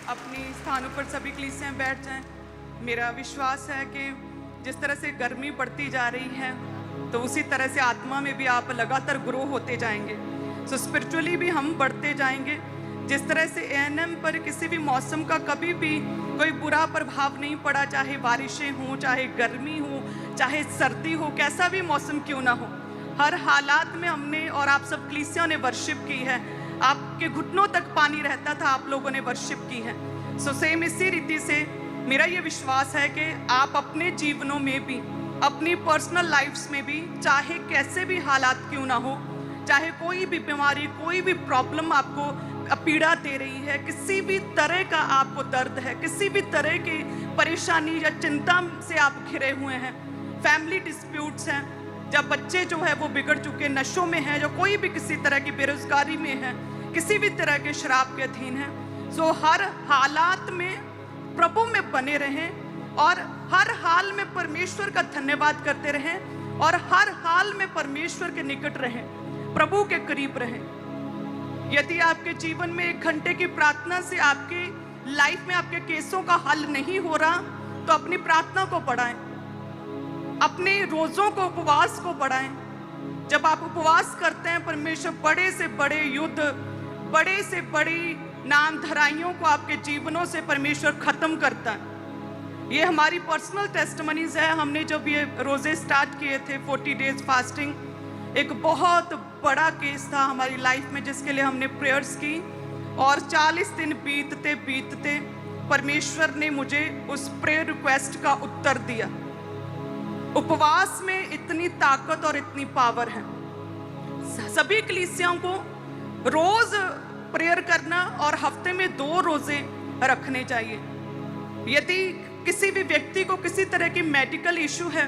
अपनी स्थानों पर सभी कलीसियाँ बैठ जाएं। मेरा विश्वास है कि जिस तरह से गर्मी बढ़ती जा रही है तो उसी तरह से आत्मा में भी आप लगातार ग्रो होते जाएंगे। सो स्पिरिचुअली भी हम बढ़ते जाएंगे। जिस तरह से एएनएम पर किसी भी मौसम का कभी भी कोई बुरा प्रभाव नहीं पड़ा, चाहे बारिशें हों, चाहे गर्मी हो, चाहे सर्दी हो, कैसा भी मौसम क्यों ना हो, हर हालात में हमने और आप सब कलीसियों ने वर्शिप की है। आपके घुटनों तक पानी रहता था, आप लोगों ने वर्शिप की है। सो सेम इसी रीति से मेरा ये विश्वास है कि आप अपने जीवनों में भी, अपनी पर्सनल लाइफ्स में भी, चाहे कैसे भी हालात क्यों ना हो, चाहे कोई भी बीमारी, कोई भी प्रॉब्लम आपको पीड़ा दे रही है, किसी भी तरह का आपको दर्द है, किसी भी तरह की परेशानी या चिंता से आप घिरे हुए हैं, फैमिली डिस्प्यूट्स हैं, जब बच्चे जो है वो बिगड़ चुके, नशों में हैं, जो कोई भी किसी तरह की बेरोजगारी में है, किसी भी तरह के शराब के अधीन है, सो हर हालात में प्रभु में बने रहें और हर हाल में परमेश्वर का धन्यवाद करते रहें और हर हाल में परमेश्वर के निकट रहें, प्रभु के करीब रहें। यदि आपके जीवन में 1 घंटे की प्रार्थना से आपकी लाइफ में आपके केसों का हल नहीं हो रहा, तो अपनी प्रार्थना को बढ़ाएं, अपने रोजों को, उपवास को बढ़ाएं। जब आप उपवास करते हैं, परमेश्वर बड़े से बड़े युद्ध, बड़े से बड़ी नामधराइयों को आपके जीवनों से परमेश्वर खत्म करता है। ये हमारी पर्सनल टेस्टमनीज है। हमने जब ये रोजे स्टार्ट किए थे 40 डेज फास्टिंग, एक बहुत बड़ा केस था हमारी लाइफ में जिसके लिए हमने प्रेयर्स की और 40 दिन बीतते बीतते परमेश्वर ने मुझे उस प्रेयर रिक्वेस्ट का उत्तर दिया। उपवास में इतनी ताकत और इतनी पावर है। सभी कलीसियाओं को रोज प्रेयर करना और हफ्ते में 2 रोजे रखने चाहिए। यदि किसी भी व्यक्ति को किसी तरह की मेडिकल इशू है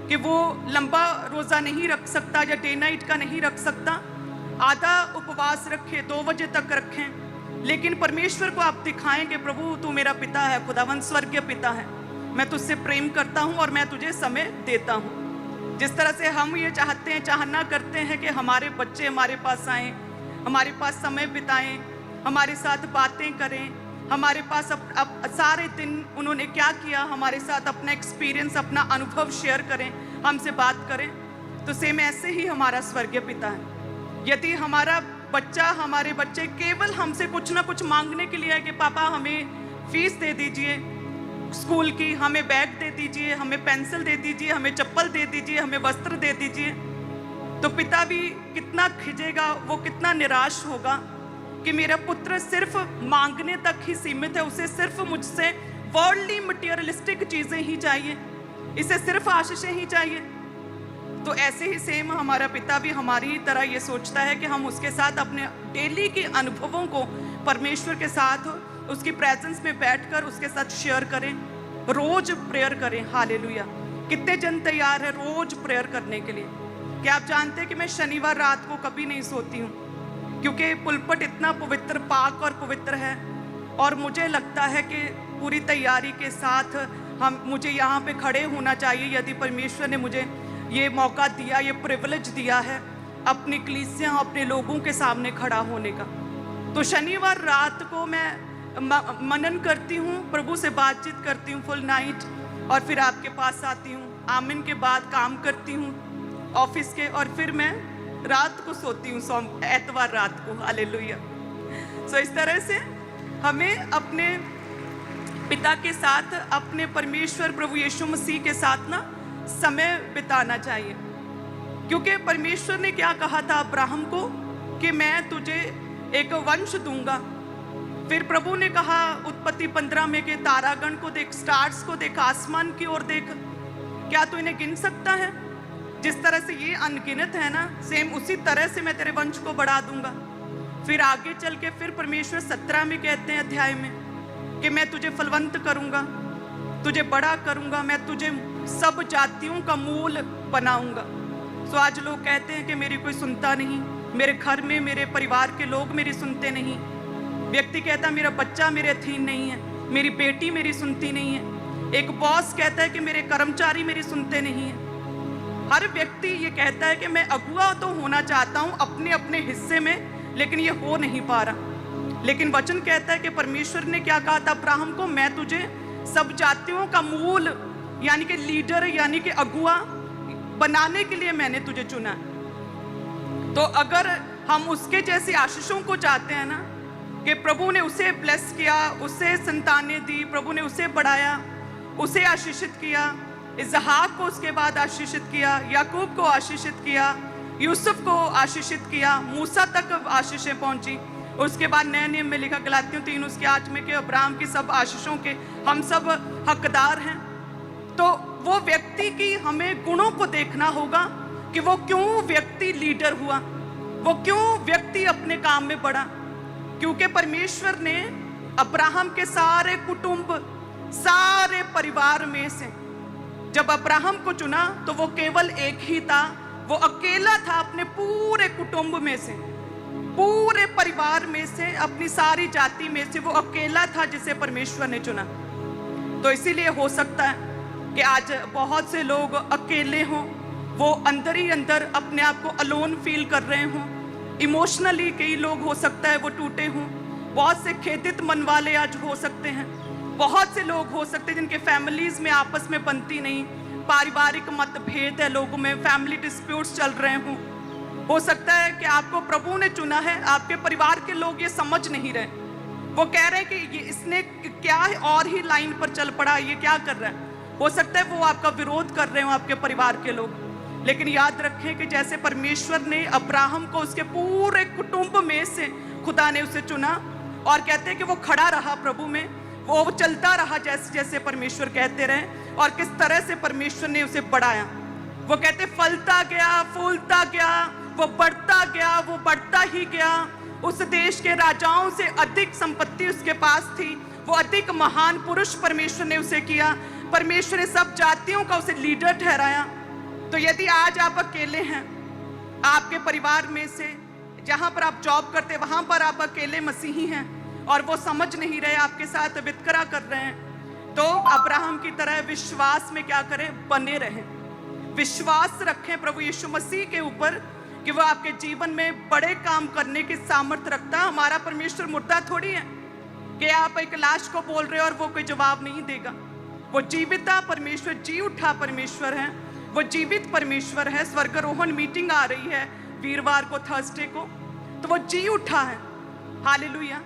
कि वो लंबा रोजा नहीं रख सकता या डे नाइट का नहीं रख सकता, आधा उपवास रखे, 2 बजे तक रखें, लेकिन परमेश्वर को आप दिखाएं कि प्रभु तू मेरा पिता है, खुदावन स्वर्गीय पिता है, मैं तुझसे प्रेम करता हूं और मैं तुझे समय देता हूं। जिस तरह से हम ये चाहते हैं, चाहना करते हैं कि हमारे बच्चे हमारे पास आएं, हमारे पास समय बिताएं, हमारे साथ बातें करें, हमारे पास अब सारे दिन उन्होंने क्या किया हमारे साथ अपना एक्सपीरियंस, अपना अनुभव शेयर करें, हमसे बात करें, तो सेम ऐसे ही हमारा स्वर्गीय पिता है। यदि हमारा बच्चा, हमारे बच्चे केवल हमसे कुछ ना कुछ मांगने के लिए है कि पापा हमें फीस दे दीजिए स्कूल की, हमें बैग दे दीजिए, हमें पेंसिल दे दीजिए, हमें चप्पल दे दीजिए, हमें वस्त्र दे दीजिए, तो पिता भी कितना खिजेगा, वो कितना निराश होगा कि मेरा पुत्र सिर्फ मांगने तक ही सीमित है, उसे सिर्फ मुझसे वर्ल्डली मटेरियलिस्टिक चीजें ही चाहिए, इसे सिर्फ आशीषें ही चाहिए। तो ऐसे ही सेम हमारा पिता भी हमारी तरह ये सोचता है कि हम उसके साथ अपने डेली के अनुभवों को परमेश्वर के साथ उसकी प्रेजेंस में बैठकर उसके साथ शेयर करें, रोज प्रेयर करें। हालेलुया। कितने जन तैयार है रोज प्रेयर करने के लिए? क्या आप जानते हैं कि मैं शनिवार रात को कभी नहीं सोती हूँ, क्योंकि पुलपट इतना पवित्र, पाक और पवित्र है, और मुझे लगता है कि पूरी तैयारी के साथ मुझे यहाँ पे खड़े होना चाहिए। यदि परमेश्वर ने मुझे ये मौका दिया, ये प्रिविलेज दिया है अपनी कलीसिया, अपने लोगों के सामने खड़ा होने का, तो शनिवार रात को मैं मनन करती हूँ, प्रभु से बातचीत करती हूँ फुल नाइट, और फिर आपके पास आती हूँ, आमिन के बाद काम करती हूँ ऑफिस के, और फिर मैं रात को सोती हूँ एतवार रात को। हालेलुया। सो इस तरह से हमें अपने पिता के साथ, अपने परमेश्वर प्रभु यीशु मसीह के साथ ना समय बिताना चाहिए, क्योंकि परमेश्वर ने क्या कहा था अब्राहम को कि मैं तुझे एक वंश दूंगा। फिर प्रभु ने कहा उत्पत्ति 15 में कि तारागण को देख, स्टार्स को देख, आसमान की ओर देख, क्या तू इन्हें गिन सकता है? जिस तरह से ये अनगिनत है ना, सेम उसी तरह से मैं तेरे वंश को बढ़ा दूंगा। फिर आगे चल के फिर परमेश्वर 17 में कहते हैं अध्याय में कि मैं तुझे फलवंत करूंगा, तुझे बड़ा करूंगा, मैं तुझे सब जातियों का मूल बनाऊंगा। सो आज लोग कहते हैं कि मेरी कोई सुनता नहीं, मेरे घर में मेरे परिवार के लोग मेरी सुनते नहीं। व्यक्ति कहता मेरा बच्चा मेरे अधीन नहीं है, मेरी बेटी मेरी सुनती नहीं है। एक बॉस कहता है कि मेरे कर्मचारी मेरी सुनते नहीं है। हर व्यक्ति ये कहता है कि मैं अगुआ तो होना चाहता हूँ अपने अपने हिस्से में, लेकिन ये हो नहीं पा रहा। लेकिन वचन कहता है कि परमेश्वर ने क्या कहा था अब्राहम को, मैं तुझे सब जातियों का मूल यानी कि लीडर यानी कि अगुआ बनाने के लिए मैंने तुझे चुना। तो अगर हम उसके जैसी आशीषों को चाहते हैं ना, कि प्रभु ने उसे ब्लेस किया, उसे संतानें दी, प्रभु ने उसे बढ़ाया, उसे आशीषित किया, इसहाक को उसके बाद आशीषित किया, याकूब को आशीषित किया, यूसुफ को आशीषित किया, मूसा तक आशीषें पहुंची। उसके बाद नए नियम में लिखा गलातियों 3:8 में कि अब्राहम की सब आशीषों के हम सब हकदार हैं। तो वो व्यक्ति की हमें गुणों को देखना होगा कि वो क्यों व्यक्ति लीडर हुआ, वो क्यों व्यक्ति अपने काम में बढ़ा। क्योंकि परमेश्वर ने अब्राहम के सारे कुटुंब, सारे परिवार में से जब अब्राहम को चुना तो वो केवल एक ही था, वो अकेला था अपने पूरे कुटुंब में से, पूरे परिवार में से, अपनी सारी जाति में से वो अकेला था जिसे परमेश्वर ने चुना। तो इसीलिए हो सकता है कि आज बहुत से लोग अकेले हों, वो अंदर ही अंदर अपने आप को अलोन फील कर रहे हों। इमोशनली कई लोग हो सकता है वो टूटे हों, बहुत से खेदित मन वाले आज हो सकते हैं, बहुत से लोग हो सकते हैं जिनके फैमिलीज में आपस में बनती नहीं, पारिवारिक मतभेद है लोगों में, फैमिली डिस्प्यूट्स चल रहे हों। हो सकता है कि आपको प्रभु ने चुना है, आपके परिवार के लोग ये समझ नहीं रहे, वो कह रहे हैं कि ये इसने क्या है और ही लाइन पर चल पड़ा, ये क्या कर रहा है। हो सकता है वो आपका विरोध कर रहे हो आपके परिवार के लोग। लेकिन याद रखें कि जैसे परमेश्वर ने अब्राहम को उसके पूरे कुटुंब में से खुदा ने उसे चुना, और कहते हैं कि वो खड़ा रहा प्रभु में, वो चलता रहा जैसे जैसे परमेश्वर कहते रहे, और किस तरह से परमेश्वर ने उसे बढ़ाया। वो कहते फलता गया, फूलता गया, वो बढ़ता गया, वो बढ़ता ही गया। उस देश के राजाओं से अधिक संपत्ति उसके पास थी, वो अधिक महान पुरुष परमेश्वर ने उसे किया। परमेश्वर ने सब जातियों का उसे लीडर ठहराया। तो यदि आज आप अकेले हैं, आपके परिवार में से जहां पर आप जॉब करते वहां पर आप अकेले मसीही हैं और वो समझ नहीं रहे, आपके साथ वितकरा कर रहे हैं, तो अब्राहम की तरह विश्वास में क्या करें, बने रहें, विश्वास रखें प्रभु यीशु मसीह के ऊपर कि वो आपके जीवन में बड़े काम करने की सामर्थ्य रखता है। हमारा परमेश्वर मुर्दा थोड़ी है कि आप एक लाश को बोल रहे हो और वो कोई जवाब नहीं देगा। वो जीविता परमेश्वर, जी उठा परमेश्वर है, वो जीवित परमेश्वर है। स्वर्गारोहण मीटिंग आ रही है वीरवार को, थर्सडे को, तो वो जी उठा है। हालेलुया।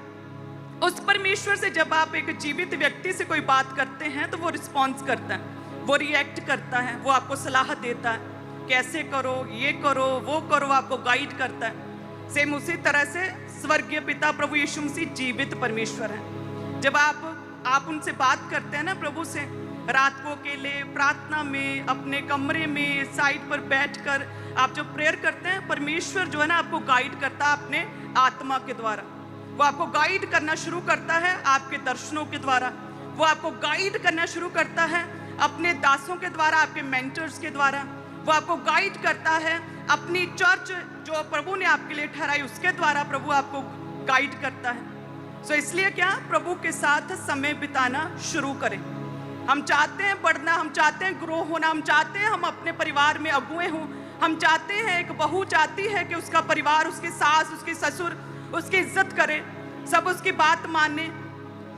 उस परमेश्वर से जब आप एक जीवित व्यक्ति से कोई बात करते हैं तो वो रिस्पॉन्स करता है, वो रिएक्ट करता है, वो आपको सलाह देता है, कैसे करो, ये करो, वो करो, आपको गाइड करता है। सेम उसी तरह से स्वर्गीय पिता प्रभु यीशु मसीह जीवित परमेश्वर है। जब आप उनसे बात करते हैं ना प्रभु से, रात को अकेले प्रार्थना में, अपने कमरे में साइड पर बैठकर आप जो प्रेयर करते हैं, परमेश्वर जो है ना आपको गाइड करता है अपने आत्मा के द्वारा। वो आपको गाइड करना शुरू करता है आपके दर्शनों के द्वारा, वो आपको गाइड करना शुरू करता है अपने दासों के द्वारा, आपके मेंटर्स के द्वारा, वो आपको गाइड करता है अपनी चर्च जो प्रभु ने आपके लिए ठहराई उसके द्वारा प्रभु आपको गाइड करता है। सो इसलिए क्या, प्रभु के साथ समय बिताना शुरू करें। हम चाहते हैं बढ़ना, हम चाहते हैं ग्रो होना, हम चाहते हैं हम अपने परिवार में अगुए हों, हम चाहते हैं, एक बहू चाहती है कि उसका परिवार, उसके सास, उसके ससुर उसकी इज्जत करे, सब उसकी बात माने।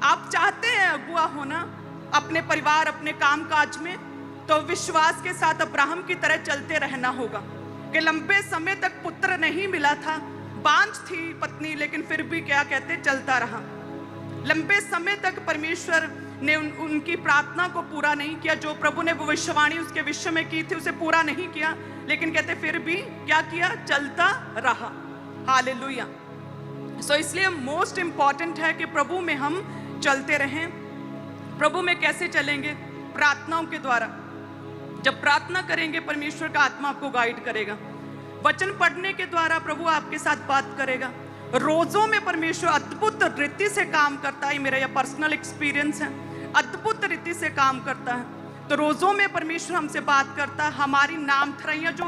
आप चाहते हैं अगुआ होना अपने परिवार, अपने काम काज में, तो विश्वास के साथ अब्राहम की तरह चलते रहना होगा कि लंबे समय तक पुत्र नहीं मिला था, बांझ थी पत्नी, लेकिन फिर भी क्या कहते, चलता रहा। लंबे समय तक परमेश्वर ने उनकी प्रार्थना को पूरा नहीं किया, जो प्रभु ने भविष्यवाणी उसके विषय में की थी उसे पूरा नहीं किया, लेकिन कहते फिर भी क्या किया, चलता रहा। हालेलुया। सो इसलिए मोस्ट इंपॉर्टेंट है कि प्रभु में हम चलते रहें। प्रभु में कैसे चलेंगे? प्रार्थनाओं के द्वारा। जब प्रार्थना करेंगे परमेश्वर का आत्मा आपको गाइड करेगा, वचन पढ़ने के द्वारा प्रभु आपके साथ बात करेगा, रोजों में परमेश्वर अद्भुत रीति से काम करता है। मेरा यह पर्सनल एक्सपीरियंस है, अद्भुत रीति से काम करता है। तो रोजों में परमेश्वर हमसे बात करता है। हमारी नामधराइयां जो